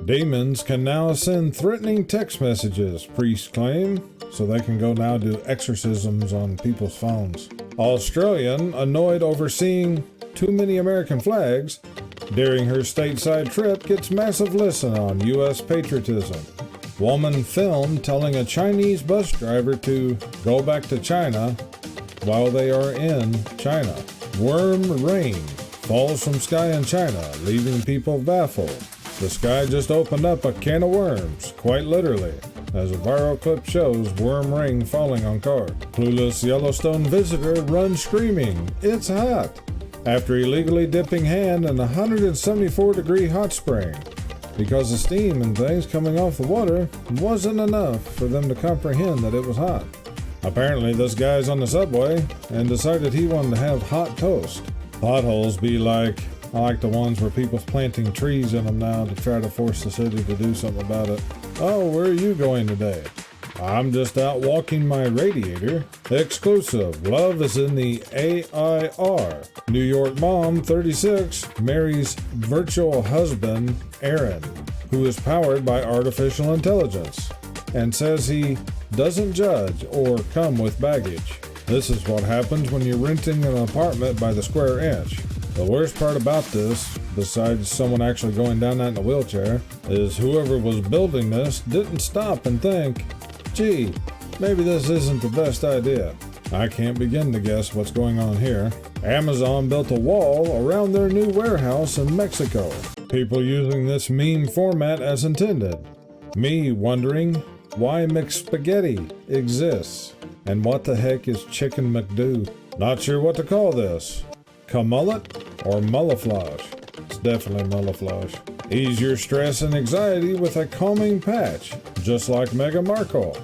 Demons can now send threatening text messages, priests claim, so they can go now do exorcisms on people's phones. Australian annoyed over seeing too many American flags during her stateside trip gets massive listen on U.S. patriotism. Woman filmed telling a Chinese bus driver to go back to China while they are in China. Worm rain falls from sky in China, leaving people baffled. The sky just opened up a can of worms, quite literally, as a viral clip shows worm rain falling on cars. Clueless Yellowstone visitor runs screaming, "It's hot!" after illegally dipping hand in a 174-degree hot spring, because the steam and things coming off the water wasn't enough for them to comprehend that it was hot. Apparently this guy's on the subway and decided he wanted to have hot toast. Potholes be like, I like the ones where people's planting trees in them now to try to force the city to do something about it. Oh, where are you going today? I'm just out walking my radiator. Exclusive. Love is in the AIR. New York mom, 36, marries virtual husband, Aaron, who is powered by artificial intelligence, and says he doesn't judge or come with baggage. This is what happens when you're renting an apartment by the square inch. The worst part about this, besides someone actually going down that in a wheelchair, is whoever was building this didn't stop and think, gee, maybe this isn't the best idea. I can't begin to guess what's going on here. Amazon built a wall around their new warehouse in Mexico. People using this meme format as intended. Me wondering why McSpaghetti exists. And what the heck is Chicken McDo? Not sure what to call this. Camullet or mulliflage? It's definitely mulliflage. Ease your stress and anxiety with a calming patch, just like Meghan Markle.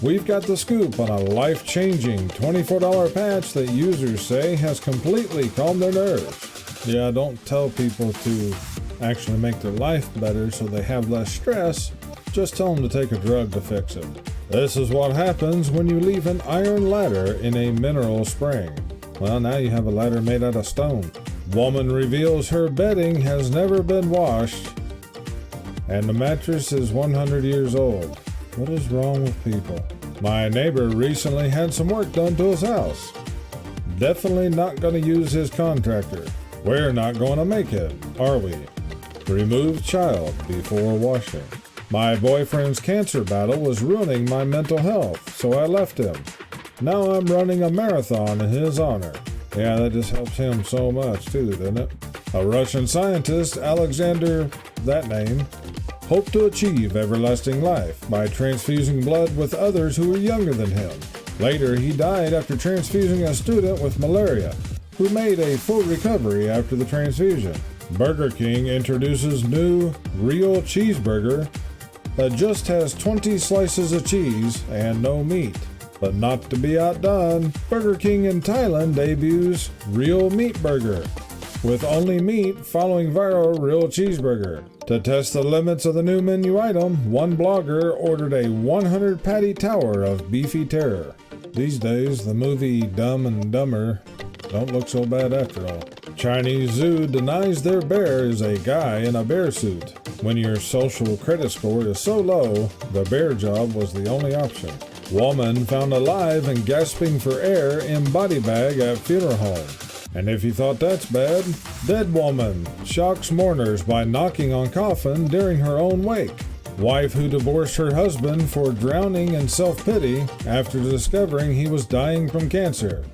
We've got the scoop on a life-changing $24 patch that users say has completely calmed their nerves. Yeah, don't tell people to actually make their life better so they have less stress. Just tell them to take a drug to fix it. This is what happens when you leave an iron ladder in a mineral spring. Well, now you have a ladder made out of stone. Woman reveals her bedding has never been washed, and the mattress is 100 years old. What is wrong with people? My neighbor recently had some work done to his house. Definitely not going to use his contractor. We're not going to make it, are we? Remove child before washing. My boyfriend's cancer battle was ruining my mental health, so I left him. Now I'm running a marathon in his honor. Yeah, that just helps him so much too, doesn't it? A Russian scientist, Alexander, that name, hoped to achieve everlasting life by transfusing blood with others who were younger than him. Later, he died after transfusing a student with malaria, who made a full recovery after the transfusion. Burger King introduces new real cheeseburger that just has 20 slices of cheese and no meat. But not to be outdone, Burger King in Thailand debuts Real Meat Burger, with only meat following viral Real Cheeseburger. To test the limits of the new menu item, one blogger ordered a 100-patty tower of beefy terror. These days, the movie Dumb and Dumber don't look so bad after all. Chinese zoo denies their bear is a guy in a bear suit. When your social credit score is so low, the bear job was the only option. Woman found alive and gasping for air in body bag at funeral home. And if you thought that's bad, dead woman shocks mourners by knocking on coffin during her own wake. Wife who divorced her husband for drowning in self-pity after discovering he was dying from cancer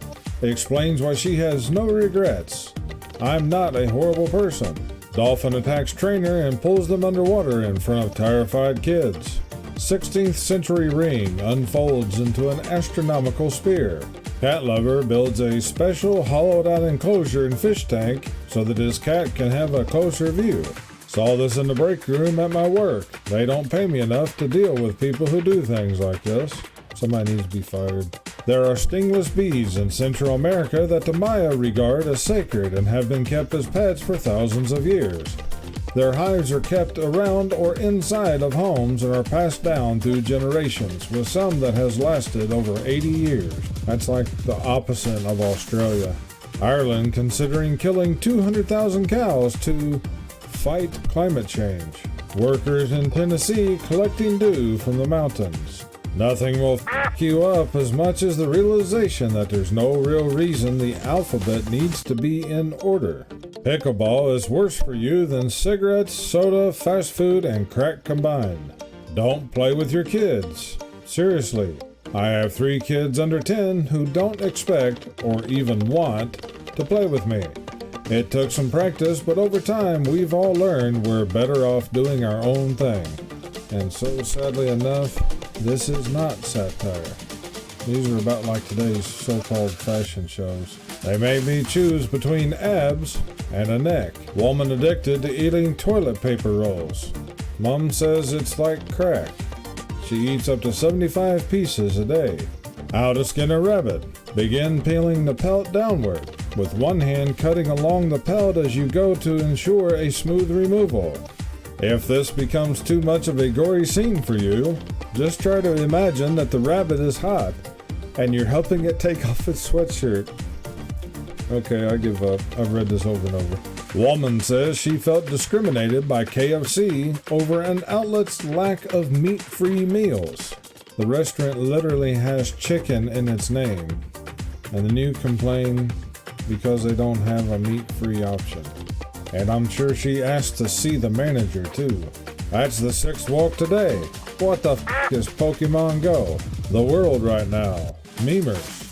explains why she has no regrets. I'm not a horrible person. Dolphin attacks trainer and pulls them underwater in front of terrified kids. 16th century ring unfolds into an astronomical spear. Cat lover builds a special hollowed out enclosure and fish tank so that his cat can have a closer view. Saw this in the break room at my work. They don't pay me enough to deal with people who do things like this. Somebody needs to be fired. There are stingless bees in Central America that the Maya regard as sacred and have been kept as pets for thousands of years. Their hives are kept around or inside of homes and are passed down through generations, with some that has lasted over 80 years. That's like the opposite of Australia. Ireland considering killing 200,000 cows to fight climate change. Workers in Tennessee collecting dew from the mountains. Nothing will f you up as much as the realization that there's no real reason the alphabet needs to be in order. Pickleball is worse for you than cigarettes, soda, fast food, and crack combined. Don't play with your kids. Seriously, I have 3 kids under 10 who don't expect or even want to play with me. It took some practice, but over time we've all learned we're better off doing our own thing. And so sadly enough, this is not satire. These are about like today's so-called fashion shows. They made me choose between abs and a neck. Woman addicted to eating toilet paper rolls. Mom says it's like crack. She eats up to 75 pieces a day. How to skin a rabbit. Begin peeling the pelt downward, with one hand cutting along the pelt as you go to ensure a smooth removal. If this becomes too much of a gory scene for you, just try to imagine that the rabbit is hot and you're helping it take off its sweatshirt. Okay, I give up. I've read this over and over. Woman says she felt discriminated by KFC over an outlet's lack of meat-free meals. The restaurant literally has chicken in its name, and the new complain because they don't have a meat-free option. And I'm sure she asked to see the manager too. That's the 6th woke today. What the f*** is Pokemon Go? The world right now. Memers.